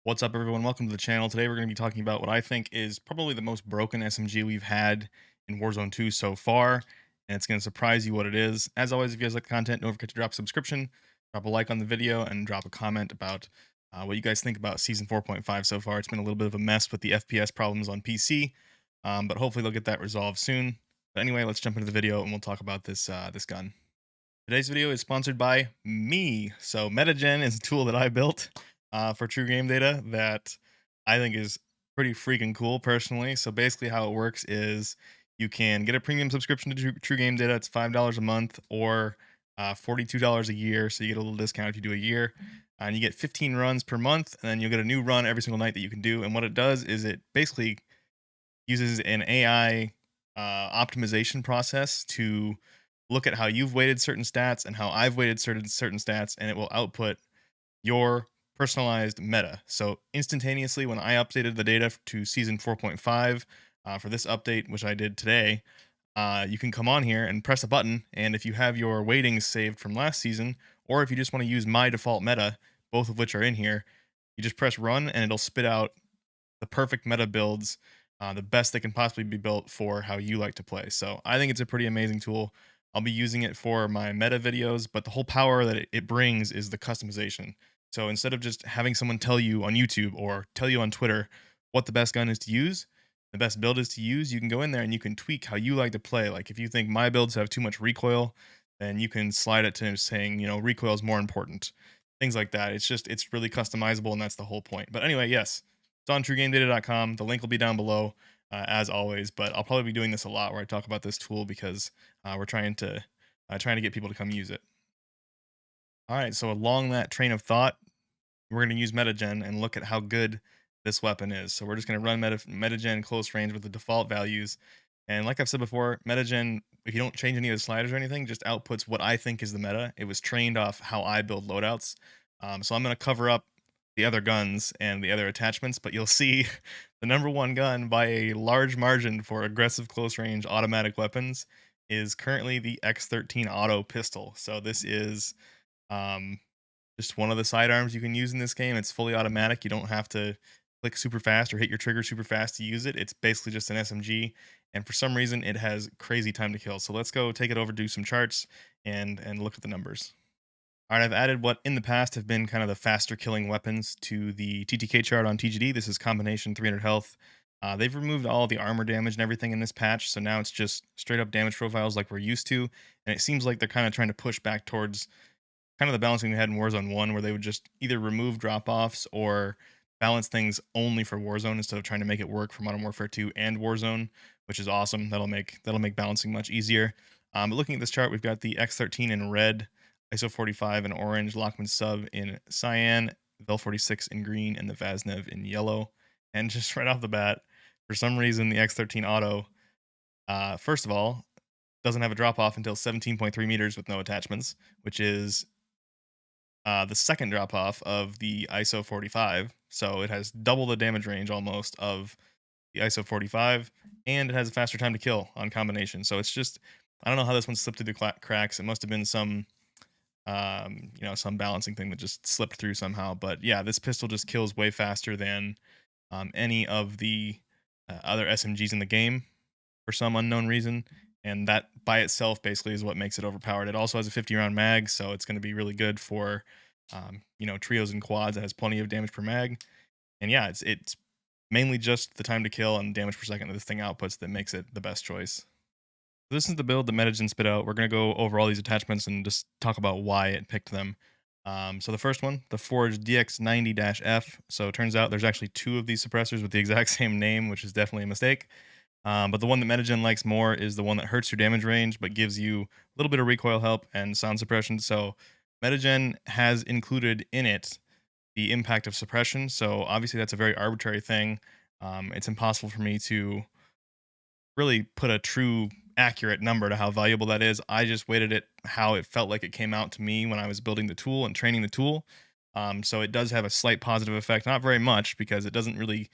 What's up, everyone? Welcome to the channel. Today, we're going to be talking about what I think is probably the most broken SMG we've had in Warzone 2 so far, and it's going to surprise you what it is. As always, if you guys like the content, don't forget to drop a subscription, drop a like on the video, and drop a comment about what you guys think about Season 4.5 so far. It's been a little bit of a mess with the FPS problems on PC, but hopefully they'll get that resolved soon. But anyway, let's jump into the video, and we'll talk about this gun. Today's video is sponsored by me. So MetaGen is a tool that I built for True Game Data that I think is pretty freaking cool personally. So basically how it works is you can get a premium subscription to True Game Data. It's $5 a month or $42 a year. So you get a little discount if you do a year. And you get 15 runs per month, and then you'll get a new run every single night that you can do. And what it does is it basically uses an AI optimization process to look at how you've weighted certain stats and how I've weighted certain stats, and it will output your personalized meta. So instantaneously, when I updated the data to season 4.5 for this update, which I did today, you can come on here and press a button, and if you have your weightings saved from last season, or if you just want to use my default meta, both of which are in here, you just press run, and it'll spit out the perfect meta builds, the best that can possibly be built for how you like to play. So I think it's a pretty amazing tool. I'll be using it for my meta videos, but the whole power that it brings is the customization. So instead of just having someone tell you on YouTube or tell you on Twitter what the best gun is to use, the best build is to use, you can go in there and you can tweak how you like to play. Like if you think my builds have too much recoil, then you can slide it to saying, recoil is more important. Things like that. It's really customizable, and that's the whole point. But anyway, yes, it's on truegamedata.com. The link will be down below, as always. But I'll probably be doing this a lot where I talk about this tool because we're trying to get people to come use it. All right, so along that train of thought, we're going to use MetaGen and look at how good this weapon is. So we're just going to run MetaGen close range with the default values. And like I've said before, MetaGen, if you don't change any of the sliders or anything, just outputs what I think is the meta. It was trained off how I build loadouts. So I'm going to cover up the other guns and the other attachments, but you'll see the number one gun by a large margin for aggressive close range automatic weapons is currently the X13 auto pistol. So this is um, just one of the sidearms you can use in this game. It's fully automatic. You don't have to click super fast or hit your trigger super fast to use it. It's basically just an SMG, and for some reason, it has crazy time to kill. So let's go take it over, do some charts, and look at the numbers. All right, I've added what in the past have been kind of the faster killing weapons to the TTK chart on TGD. This is combination 300 health. They've removed all the armor damage and everything in this patch, so now it's just straight up damage profiles like we're used to. And it seems like they're kind of trying to push back towards kind of the balancing we had in Warzone 1, where they would just either remove drop offs or balance things only for Warzone instead of trying to make it work for Modern Warfare 2 and Warzone, which is awesome. That'll make balancing much easier. But looking at this chart, we've got the X13 in red, ISO 45 in orange, Lockman sub in cyan, Vel 46 in green, and the Vaznev in yellow. And just right off the bat, for some reason, the X13 auto, first of all, doesn't have a drop off until 17.3 meters with no attachments, which is the second drop off of the ISO 45. So it has double the damage range almost of the ISO 45, and it has a faster time to kill on combination. So it's just, I don't know how this one slipped through the cracks. It must have been some balancing thing that just slipped through somehow. But yeah, this pistol just kills way faster than any of the other SMGs in the game for some unknown reason. And that by itself basically is what makes it overpowered. It also has a 50 round mag, so it's going to be really good for trios and quads. It has plenty of damage per mag. And yeah, it's mainly just the time to kill and damage per second that this thing outputs that makes it the best choice. This is the build that MetaGen spit out. We're going to go over all these attachments and just talk about why it picked them. So the first one, the Forge DX90-F. So it turns out there's actually two of these suppressors with the exact same name, which is definitely a mistake. But the one that MetaGen likes more is the one that hurts your damage range, but gives you a little bit of recoil help and sound suppression. So MetaGen has included in it the impact of suppression. So obviously that's a very arbitrary thing. It's impossible for me to really put a true accurate number to how valuable that is. I just weighted it how it felt like it came out to me when I was building the tool and training the tool. So it does have a slight positive effect, not very much because it doesn't really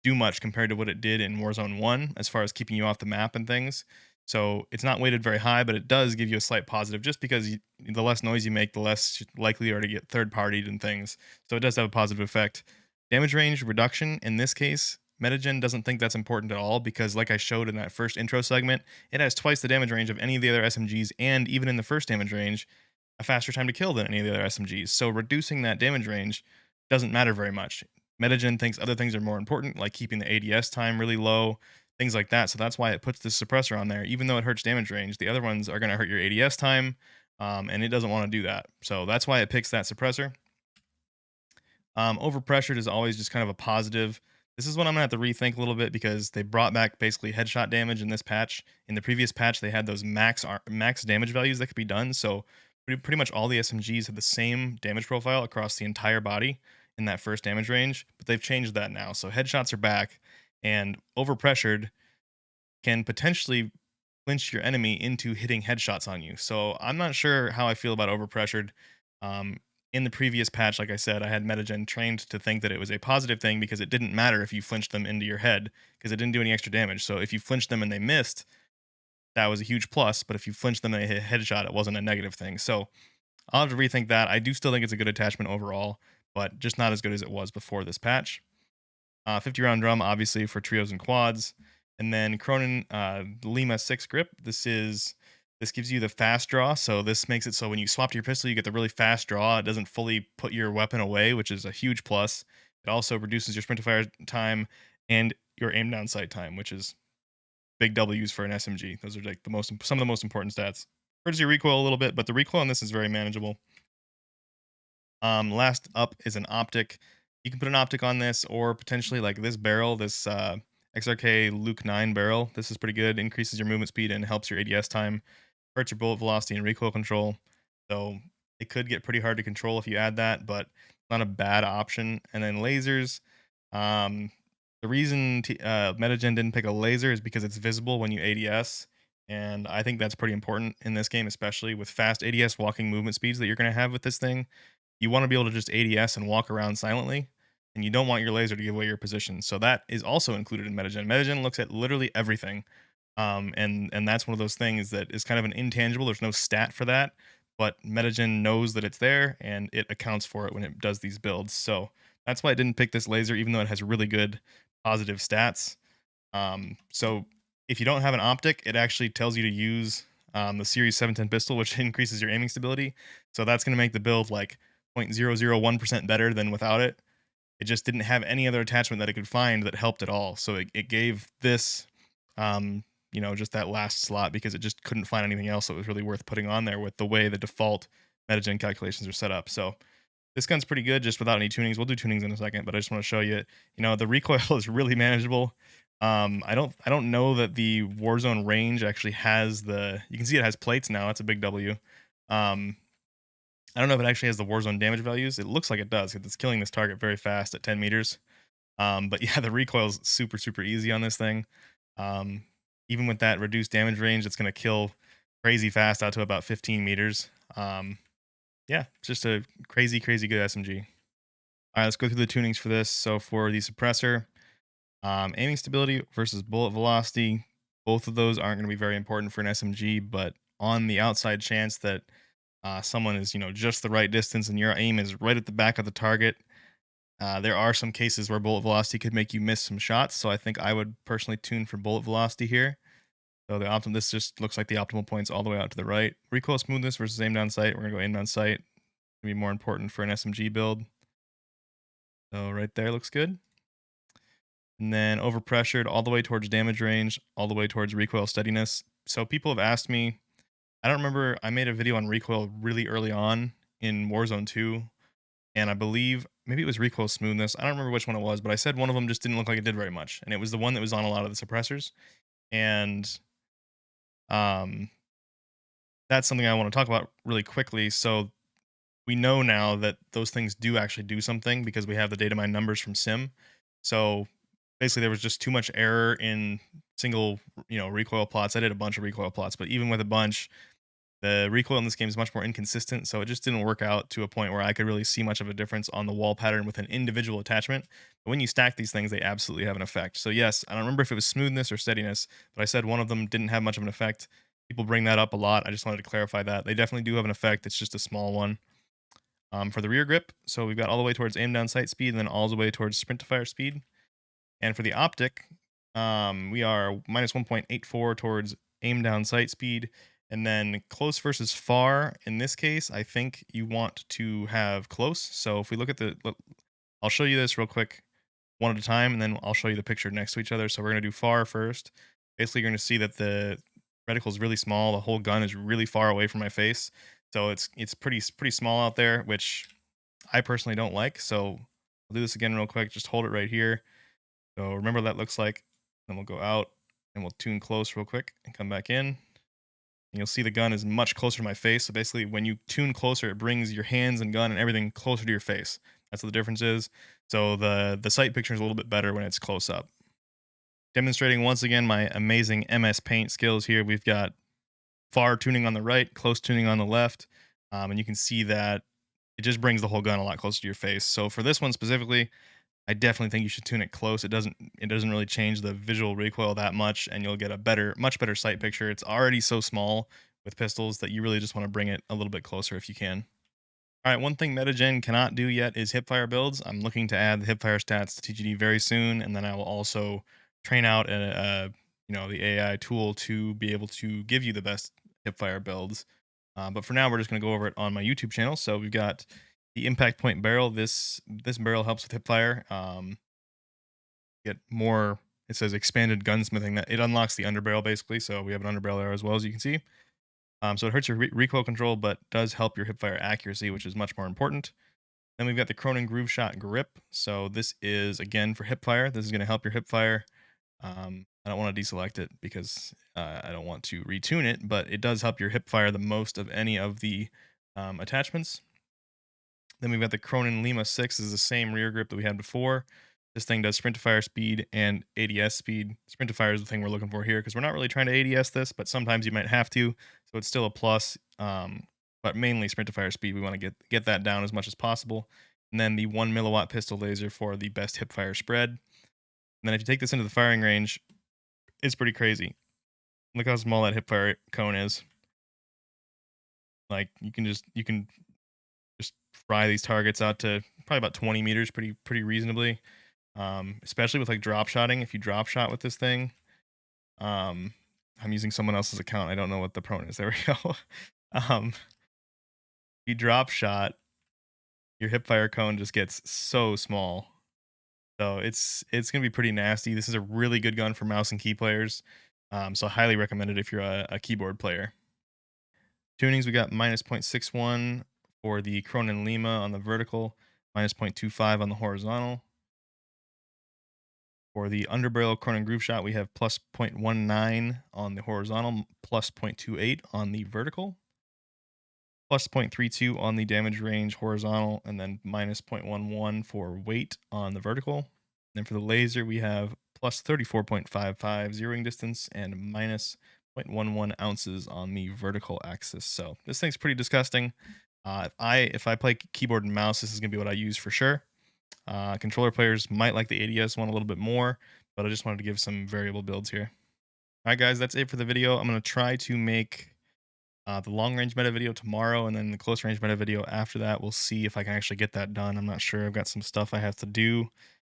do much compared to what it did in Warzone 1 as far as keeping you off the map and things. So it's not weighted very high, but it does give you a slight positive just because the less noise you make, the less likely you are to get third partied and things. So it does have a positive effect. Damage range reduction in this case, MetaGen doesn't think that's important at all because, like I showed in that first intro segment, it has twice the damage range of any of the other SMGs, and even in the first damage range, a faster time to kill than any of the other SMGs. So reducing that damage range doesn't matter very much. MetaGen thinks other things are more important, like keeping the ADS time really low, things like that. So that's why it puts this suppressor on there. Even though it hurts damage range, the other ones are going to hurt your ADS time, and it doesn't want to do that. So that's why it picks that suppressor. Overpressured is always just kind of a positive. This is what I'm gonna have to rethink a little bit because they brought back basically headshot damage in this patch. In the previous patch, they had those max damage values that could be done. So pretty much all the SMGs have the same damage profile across the entire body in that first damage range, but they've changed that now. So headshots are back, and overpressured can potentially clinch your enemy into hitting headshots on you. So I'm not sure how I feel about overpressured. Um, in the previous patch, like I said, I had MetaGen trained to think that it was a positive thing because it didn't matter if you flinched them into your head because it didn't do any extra damage. So if you flinched them and they missed, that was a huge plus. But if you flinched them and they hit a headshot, it wasn't a negative thing. So I'll have to rethink that. I do still think it's a good attachment overall, but just not as good as it was before this patch. 50 round drum, obviously for trios and quads, and then Cronin Lima 6 grip. This gives you the fast draw, so this makes it so when you swap to your pistol, you get the really fast draw. It doesn't fully put your weapon away, which is a huge plus. It also reduces your sprint to fire time and your aim down sight time, which is big W's for an SMG. Those are like some of the most important stats. Hurts your recoil a little bit, but the recoil on this is very manageable. Last up is an optic. You can put an optic on this, or potentially like this barrel, this XRK Luke 9 barrel. This is pretty good. Increases your movement speed and helps your ADS time. Hurts your bullet velocity and recoil control. So it could get pretty hard to control if you add that, but it's not a bad option. And then lasers. The reason MetaGen didn't pick a laser is because it's visible when you ADS. And I think that's pretty important in this game, especially with fast ADS walking movement speeds that you're going to have with this thing. You want to be able to just ADS and walk around silently, and you don't want your laser to give away your position. So that is also included in MetaGen. MetaGen looks at literally everything, and that's one of those things that is kind of an intangible. There's no stat for that, but MetaGen knows that it's there, and it accounts for it when it does these builds. So that's why it didn't pick this laser, even though it has really good positive stats. So if you don't have an optic, it actually tells you to use the Series 710 pistol, which increases your aiming stability. So that's going to make the build like 0.001% better than without it. It just didn't have any other attachment that it could find that helped at all. So it gave this, just that last slot because it just couldn't find anything else that was really worth putting on there with the way the default MetaGen calculations are set up. So this gun's pretty good just without any tunings. We'll do tunings in a second, but I just want to show you, the recoil is really manageable. I don't know that the Warzone range actually has you can see it has plates now. That's a big W. I don't know if it actually has the Warzone damage values. It looks like it does because it's killing this target very fast at 10 meters. But yeah, the recoil is super, super easy on this thing. Even with that reduced damage range, it's going to kill crazy fast out to about 15 meters. Yeah, it's just a crazy, crazy good SMG. All right, let's go through the tunings for this. So for the suppressor, aiming stability versus bullet velocity, both of those aren't going to be very important for an SMG, but on the outside chance that someone is, just the right distance and your aim is right at the back of the target, there are some cases where bullet velocity could make you miss some shots. So I think I would personally tune for bullet velocity here. So this just looks like the optimal points all the way out to the right. Recoil smoothness versus aim down sight. We're gonna go aim down sight. Gonna be more important for an SMG build. So right there looks good. And then overpressured all the way towards damage range, all the way towards recoil steadiness. So people have asked me, I don't remember, I made a video on recoil really early on in Warzone 2, and I believe maybe it was recoil smoothness. I don't remember which one it was, but I said one of them just didn't look like it did very much, and it was the one that was on a lot of the suppressors. And that's something I want to talk about really quickly. So we know now that those things do actually do something because we have the data mine numbers from sim. So basically there was just too much error in single recoil plots. I did a bunch of recoil plots, but even with a bunch, the recoil in this game is much more inconsistent, so it just didn't work out to a point where I could really see much of a difference on the wall pattern with an individual attachment. But when you stack these things, they absolutely have an effect. So yes, I don't remember if it was smoothness or steadiness, but I said one of them didn't have much of an effect. People bring that up a lot. I just wanted to clarify that. They definitely do have an effect. It's just a small one. For the rear grip, so we've got all the way towards aim down sight speed and then all the way towards sprint to fire speed. And for the optic, we are minus 1.84 towards aim down sight speed. And then close versus far, in this case, I think you want to have close. So if we look at I'll show you this real quick one at a time, and then I'll show you the picture next to each other. So we're going to do far first. Basically, you're going to see that the reticle is really small. The whole gun is really far away from my face. So it's pretty small out there, which I personally don't like. So I'll do this again real quick. Just hold it right here. So remember what that looks like. Then we'll go out and we'll tune close real quick and come back in. And you'll see the gun is much closer to my face. So basically when you tune closer, it brings your hands and gun and everything closer to your face. That's what the difference is. So the sight picture is a little bit better when it's close up. Demonstrating once again my amazing MS Paint skills here. We've got far tuning on the right, close tuning on the left. And you can see that it just brings the whole gun a lot closer to your face. So for this one specifically, I definitely think you should tune it close. It doesn't really change the visual recoil that much, and you'll get a much better sight picture. It's already so small with pistols that you really just want to bring it a little bit closer if you can. All right, one thing MetaGen cannot do yet is Hipfire builds. I'm looking to add the Hipfire stats to TGD very soon, and then I will also train out the AI tool to be able to give you the best Hipfire builds. But for now, we're just going to go over it on my YouTube channel. So we've got the impact point barrel. This barrel helps with Hipfire. Get more. It says expanded gunsmithing. That it unlocks the underbarrel basically. So we have an underbarrel there as well, as you can see. So it hurts your recoil control, but does help your hipfire accuracy, which is much more important. Then we've got the Cronin Groove Shot grip. So this is again for hipfire. This is going to help your hipfire. I don't want to deselect it because I don't want to retune it, but it does help your hipfire the most of any of the attachments. Then we've got the Cronin Lima 6. This is the same rear grip that we had before. This thing does sprint to fire speed and ADS speed. Sprint to fire is the thing we're looking for here because we're not really trying to ADS this, but sometimes you might have to. So it's still a plus, but mainly sprint to fire speed. We want to get that down as much as possible. And then the 1 milliwatt pistol laser for the best hipfire spread. And then if you take this into the firing range, it's pretty crazy. Look how small that hipfire cone is. Like you can just fry these targets out to probably about 20 meters pretty reasonably. Especially with like drop shotting. If you drop shot with this thing, I'm using someone else's account. I don't know what the prone is. There we go. You drop shot, your hipfire cone just gets so small. So it's gonna be pretty nasty. This is a really good gun for mouse and key players. So I highly recommend it if you're a keyboard player. Tunings, we got minus 0.61 for the Cronin Lima on the vertical, minus 0.25 on the horizontal. For the underbarrel Cronin Groove Shot, we have plus 0.19 on the horizontal, plus 0.28 on the vertical, plus 0.32 on the damage range horizontal, and then minus 0.11 for weight on the vertical. And then for the laser, we have plus 34.55 zeroing distance and minus 0.11 ounces on the vertical axis. So this thing's pretty disgusting. If I play keyboard and mouse, this is going to be what I use for sure. Controller players might like the ADS one a little bit more, but I just wanted to give some variable builds here. All right, guys, that's it for the video. I'm going to try to make the long range meta video tomorrow, and then the close range meta video after that. We'll see if I can actually get that done. I'm not sure. I've got some stuff I have to do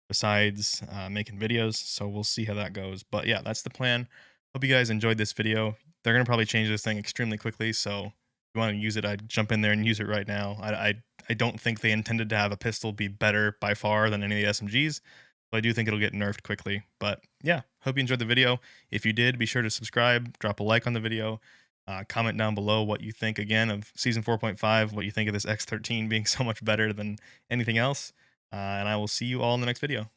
besides making videos, so we'll see how that goes. But yeah, that's the plan. Hope you guys enjoyed this video. They're going to probably change this thing extremely quickly, so if you want to use it, I'd jump in there and use it right now. I don't think they intended to have a pistol be better by far than any of the SMGs, but I do think it'll get nerfed quickly. But yeah, hope you enjoyed the video. If you did, be sure to subscribe, drop a like on the video, comment down below what you think again of Season 4.5, what you think of this X13 being so much better than anything else, and I will see you all in the next video.